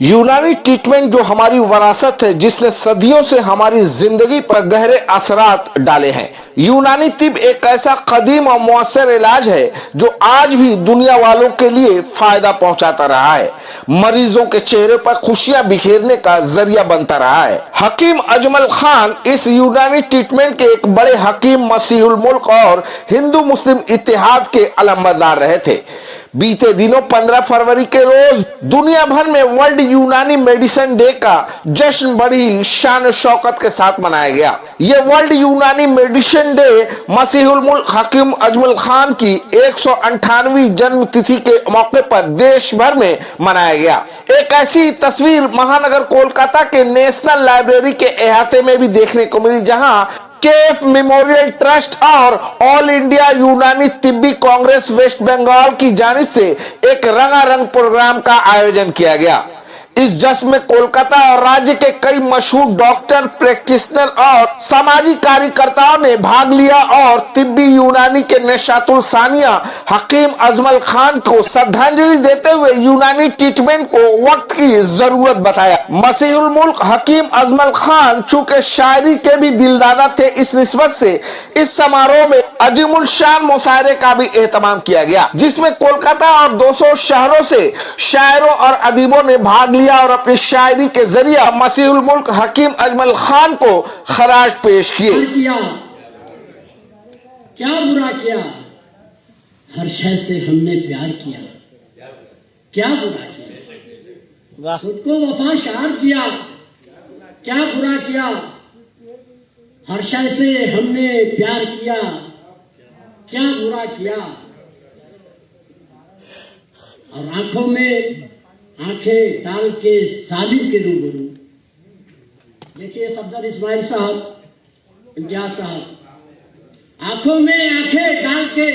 यूनानी ट्रीटमेंट जो हमारी विरासत है, जिसने सदियों से हमारी जिंदगी पर गहरे असरात डाले हैं। यूनानी तिब एक ऐसा कदीम और मुअस्सर इलाज है जो आज भी दुनिया वालों के लिए फायदा पहुंचाता रहा है, मरीजों के चेहरे पर खुशियां बिखेरने का जरिया बनता रहा है। हकीम अजमल खान इस यूनानी ट्रीटमेंट के एक बड़े हकीम, मसीहुल मुल्क और हिंदू मुस्लिम इत्तेहाद के अलमबरदार रहे थे। बीते दिनों 15 फरवरी के रोज दुनिया भर में वर्ल्ड यूनानी मेडिसिन डे का जश्न बड़ी शान शौकत के साथ मनाया गया। यह वर्ल्ड यूनानी मेडिसिन डे मसीहुल मुल्क हकीम अजमल खान की 198वीं जन्म तिथि के मौके पर देश भर में मनाया गया। एक ऐसी तस्वीर महानगर कोलकाता के नेशनल लाइब्रेरी के अहाते में भी देखने को मिली, जहां केएफ मेमोरियल ट्रस्ट और ऑल इंडिया यूनानी तिब्बी कांग्रेस वेस्ट बंगाल की जानिब से एक रंगारंग प्रोग्राम का आयोजन किया गया। इस जश्न में कोलकाता और राज्य के कई मशहूर डॉक्टर, प्रैक्टिशनर और सामाजिक कार्यकर्ताओं ने भाग लिया और तिब्बी यूनानी के नेशातुल सानिया हकीम अजमल खान को श्रद्धांजलि देते हुए यूनानी ट्रीटमेंट को वक्त की जरूरत बताया। मसीहुल मुल्क हकीम अजमल खान चूंकि शायरी के भी दिलदादा थे, इस निस्बत से इस समारोह में अजीमुल शान मुशायरे का भी एहतमाम किया गया, जिसमें कोलकाता और 200 शहरों से शायरों और अदीबों ने भाग लिया और अपनी शायरी के जरिए मसीहुल मुल्क हकीम अजमल खान को खराज पेश किए। क्या बुरा किया, हर शय से हमने प्यार किया। क्या बुरा किया, खुद को वफा शार किया। क्या बुरा किया, हर शय से हमने प्यार किया। क्या बुरा किया, और आंखों में आंखें डाल के सालिम के रूबरू। देखिए सफदर इस्माइल साहब, इम्तियाज साहब, आंखों में आंखें डाल के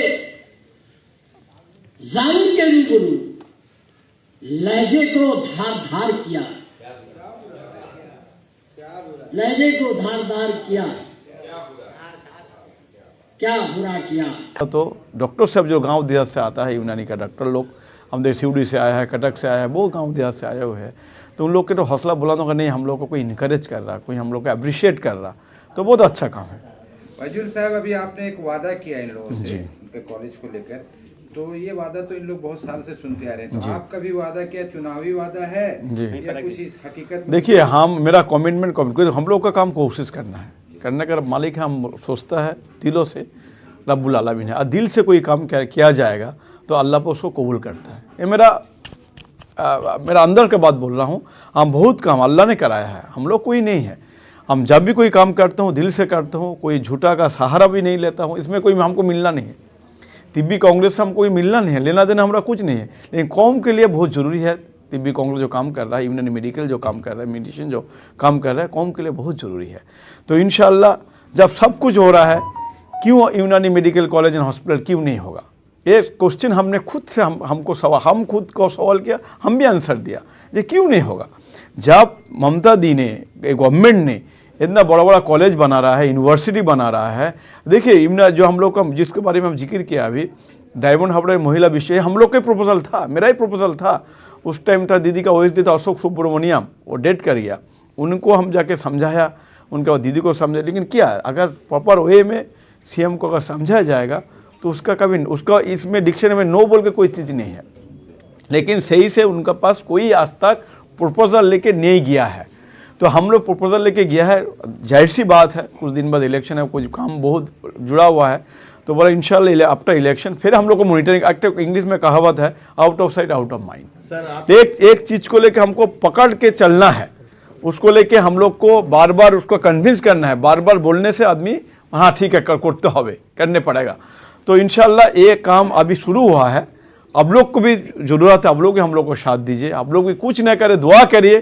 जालिम के रूबरू लहजे को धार धार किया। लहजे को धार धार किया। क्या बुरा किया। तो डॉक्टर साहब जो गांव देहात से आता है, यूनानी का डॉक्टर लोग, हम देख सिवड़ी से आया है, कटक से आया है, वो गांव देहात से आए हुए हैं, तो उन लोग के तो हौसला बुलंद होगा, नहीं हम लोग को कोई इनकरेज कर रहा, कोई हम लोग को अप्रिशिएट कर रहा, तो बहुत अच्छा काम है। वजीर साहब, अभी आपने एक वादा किया इन लोगों से, उनके कॉलेज को लेकर, तो ये वादा तो इन लोग बहुत साल से सुनते आ रहे हैं, तो आपका भी वादा क्या चुनावी वादा है या कुछ इस हकीकत में? देखिए, हम मेरा कमिटमेंट हम लोग का काम कोशिश करना है, करने का मालिक है, हम सोचता है दिलों से रब्बुल आलमीन है, और दिल से कोई काम किया जाएगा तो अल्लाह पर उसको कबूल करता है। ये मेरा अंदर के बात बोल रहा हूँ। हम बहुत काम अल्लाह ने कराया है, हम लोग कोई नहीं है। हम जब भी कोई काम करता हूँ दिल से करता हूँ, कोई झूठा का सहारा भी नहीं लेता हूँ, इसमें कोई हमको मिलना नहीं है। तिब्बी कांग्रेस से हमको कोई मिलना नहीं है, लेना देना हमारा कुछ नहीं है, लेकिन कौम के लिए बहुत ज़रूरी है। तिब्बी कांग्रेस जो काम कर रहा है, यूनानी मेडिकल जो काम कर रहा है, मेडिसिन जो काम कर रहा है, कौम के लिए बहुत ज़रूरी है। तो इंशाअल्लाह जब सब कुछ हो रहा है, क्यों यूनानी मेडिकल कॉलेज एंड हॉस्पिटल क्यों नहीं होगा? ये क्वेश्चन हमने खुद से हम खुद को सवाल किया, हम भी आंसर दिया, ये क्यों नहीं होगा। जब ममता दी ने, गवर्नमेंट ने इतना बड़ा बड़ा कॉलेज बना रहा है, यूनिवर्सिटी बना रहा है। देखिए इमना जो हम लोग का, जिसके बारे में हम जिक्र किया अभी, डायमंड हार्बर महिला विषय, हम लोग का प्रपोजल था, मेरा ही प्रपोजल था। उस टाइम था दीदी का ओएसडी था अशोक सुब्रमण्यम, वो डेट कर गया, उनको हम जाके समझाया, उनके बाद दीदी को समझा। लेकिन क्या अगर प्रॉपर वे में सीएम को अगर समझाया जाएगा तो उसका कभी, उसका इसमें डिक्शनरी में नो बोल के कोई चीज़ नहीं है। लेकिन सही से उनका पास कोई आज तक प्रपोजल लेके नहीं गया है, तो हम लोग प्रपोजल लेके गया है। जाहिर सी बात है, कुछ दिन बाद इलेक्शन है, कुछ काम बहुत जुड़ा हुआ है, तो बोला इंशाल्लाह आफ्टर इलेक्शन फिर हम लोग को मॉनिटरिंग एक्टिव, इंग्लिश में कहावत है out of sight out of mind. एक चीज़ को लेकर हमको पकड़ के चलना है, उसको लेके हम लोग को बार बार उसको कन्विंस करना है। बार बार बोलने से आदमी हाँ ठीक है करते हुए करने पड़ेगा। तो इंशाल्लाह ये काम अभी शुरू हुआ है। अब लोग को भी ज़रूरत है, अब लोग हम लोग को साथ दीजिए, आप लोग भी कुछ न करे, दुआ करिए,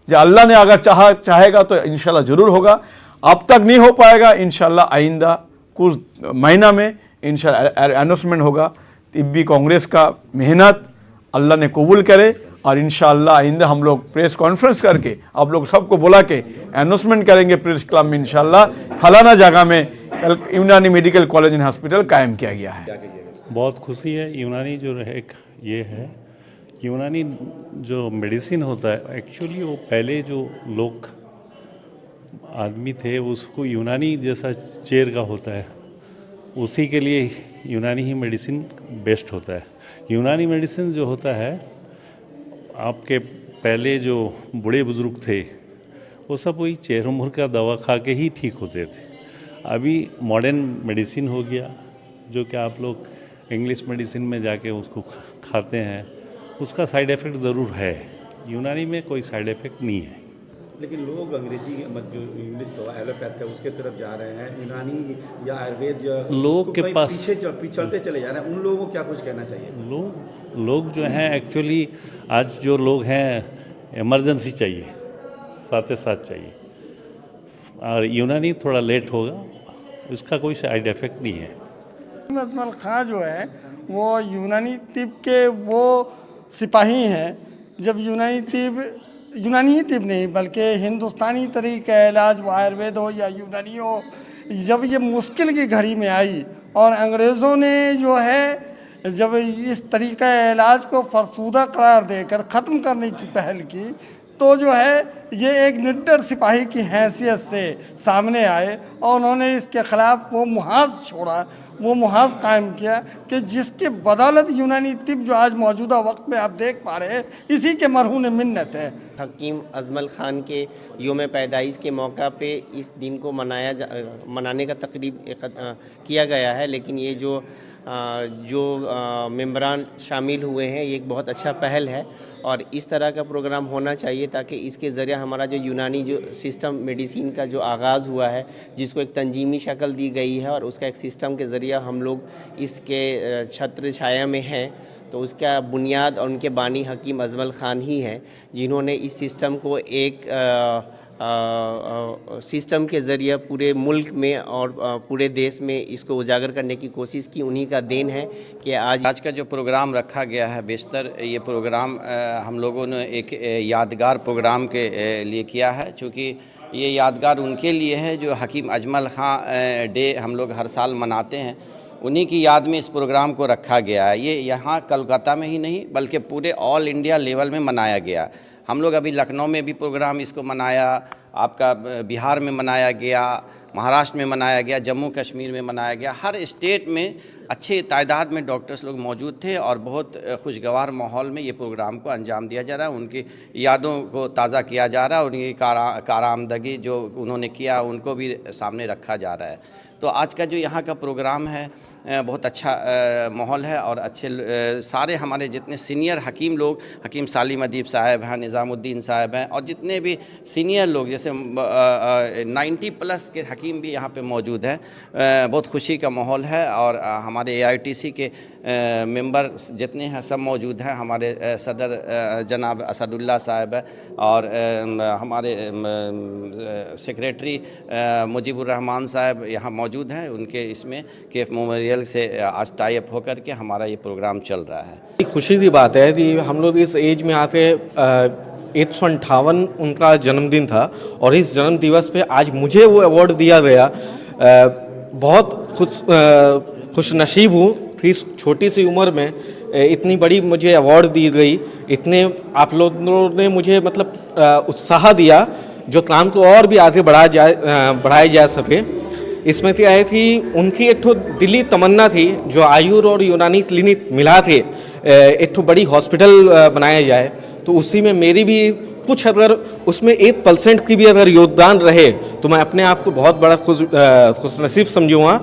जो अल्लाह ने अगर चाहेगा तो इंशाल्लाह ज़रूर होगा। अब तक नहीं हो पाएगा, इंशाल्लाह आइंदा कुछ महीना में इंशाल्लाह अनाउंसमेंट होगा। तिब्बी कांग्रेस का मेहनत अल्लाह ने कबूल करे, और इंशाअल्लाह आइंदा हम लोग प्रेस कॉन्फ्रेंस करके आप लोग सबको बुला के अनाउंसमेंट करेंगे प्रेस क्लब में, इंशाअल्लाह फलाना जगह में यूनानी मेडिकल कॉलेज एंड हॉस्पिटल कायम किया गया है। बहुत खुशी है। यूनानी जो है एक ये है यूनानी जो मेडिसिन होता है एक्चुअली वो पहले जो लोग आदमी थे उसको यूनानी जैसा चेयर का होता है, उसी के लिए यूनानी ही मेडिसिन बेस्ट होता है। यूनानी मेडिसिन जो होता है आपके पहले जो बूढ़े बुज़ुर्ग थे वो सब वही चेर उम्र का दवा खा के ही ठीक होते थे। अभी मॉडर्न मेडिसिन हो गया जो कि आप लोग इंग्लिश मेडिसिन में जाके उसको खाते हैं, उसका साइड इफ़ेक्ट ज़रूर है। यूनानी में कोई साइड इफ़ेक्ट नहीं है। लेकिन लोग अंग्रेजी जो इंग्लिश दवा एलोपैथ है उसके तरफ जा रहे हैं, यूनानी या आयुर्वेद या लोग के पास पिछड़ते चले जा रहे हैं, उन लोगों को क्या कुछ कहना चाहिए? लोग जो हैं एक्चुअली आज जो लोग हैं इमरजेंसी चाहिए, साथ साथ चाहिए, और यूनानी थोड़ा लेट होगा, इसका कोई साइड इफ़ेक्ट नहीं है। अजमल खां जो है वो यूनानी तिब के वो सिपाही हैं। जब यूनानी ही तिब नहीं बल्कि हिंदुस्तानी तरीक़ा इलाज, वो आयुर्वेद हो या यूनानी हो, जब ये मुश्किल की घड़ी में आई और अंग्रेज़ों ने जो है जब इस तरीक़ा इलाज को फरसूदा करार देकर ख़त्म करने की पहल की, तो जो है ये एक निडर सिपाही की हैसियत से सामने आए और उन्होंने इसके ख़िलाफ़ वो मुहाज़ छोड़ा, वो मुहाज़ कायम किया कि जिसके बदौलत यूनानी तिब जो आज मौजूदा वक्त में आप देख पा रहे हैं, इसी के मरहून मिन्नत है। हकीम अजमल ख़ान के योम पैदाइश के मौका पे इस दिन को मनाने का तकरीब किया गया है। लेकिन ये जो मेंबरान शामिल हुए हैं, ये एक बहुत अच्छा पहल है और इस तरह का प्रोग्राम होना चाहिए ताकि इसके ज़रिए हमारा जो यूनानी जो सिस्टम मेडिसिन का जो आगाज़ हुआ है, जिसको एक तंजीमी शक्ल दी गई है और उसका एक सिस्टम के ज़रिए हम लोग इसके छत्र छाया में हैं, तो उसका बुनियाद और उनके बानी हकीम अजमल ख़ान ही हैं, जिन्होंने इस सिस्टम को एक सिस्टम के ज़रिए पूरे मुल्क में और पूरे देश में इसको उजागर करने की कोशिश की। उन्हीं का देन है कि आज का जो प्रोग्राम रखा गया है, बेशतर ये प्रोग्राम हम लोगों ने एक यादगार प्रोग्राम के लिए किया है, चूँकि ये यादगार उनके लिए है जो हकीम अजमल ख़ां डे हम लोग हर साल मनाते हैं, उन्हीं की याद में इस प्रोग्राम को रखा गया है। ये यहाँ कोलकाता में ही नहीं बल्कि पूरे ऑल इंडिया लेवल में मनाया गया। हम लोग अभी लखनऊ में भी प्रोग्राम इसको मनाया, आपका बिहार में मनाया गया, महाराष्ट्र में मनाया गया, जम्मू कश्मीर में मनाया गया। हर स्टेट में अच्छे तादाद में डॉक्टर्स लोग मौजूद थे और बहुत खुशगवार माहौल में ये प्रोग्राम को अंजाम दिया जा रहा है। उनकी यादों को ताज़ा किया जा रहा है, उनकी कारआमदगी जो उन्होंने किया उनको भी सामने रखा जा रहा है। तो आज का जो यहाँ का प्रोग्राम है बहुत अच्छा माहौल है और अच्छे सारे हमारे जितने सीनियर हकीम लोग, हकीम सालिम अदीब साहब हैं, निज़ामुद्दीन साहब हैं और जितने भी सीनियर लोग जैसे 90+ के हकीम भी यहाँ पे मौजूद हैं। बहुत खुशी का माहौल है और हमारे AITC के मेंबर जितने हैं सब मौजूद हैं। हमारे सदर जनाब असदुल्ला साहब है और हमारे सेक्रेटरी मुजीबुर रहमान साहब यहाँ मौजूद हैं। उनके इसमें केफ मेमोरियल से आज टाई अप होकर के हमारा ये प्रोग्राम चल रहा है। खुशी की बात है कि हम लोग इस एज में आके 158 उनका जन्मदिन था और इस जन्म दिवस पे आज मुझे वो अवार्ड दिया गया। बहुत खुश नसीब हूँ कि इस छोटी सी उम्र में इतनी बड़ी मुझे अवार्ड दी गई। इतने आप लोगों ने मुझे मतलब उत्साह दिया जो काम को और भी आगे बढ़ाया जा सके। इसमें क्या है कि उनकी एक तो दिली तमन्ना थी जो आयुर और यूनानी क्लिनिक मिला थे एक तो बड़ी हॉस्पिटल बनाया जाए, तो उसी में मेरी भी कुछ अगर उसमें 1% की भी अगर योगदान रहे तो मैं अपने आप को बहुत बड़ा खुशनसीब समझूंगा।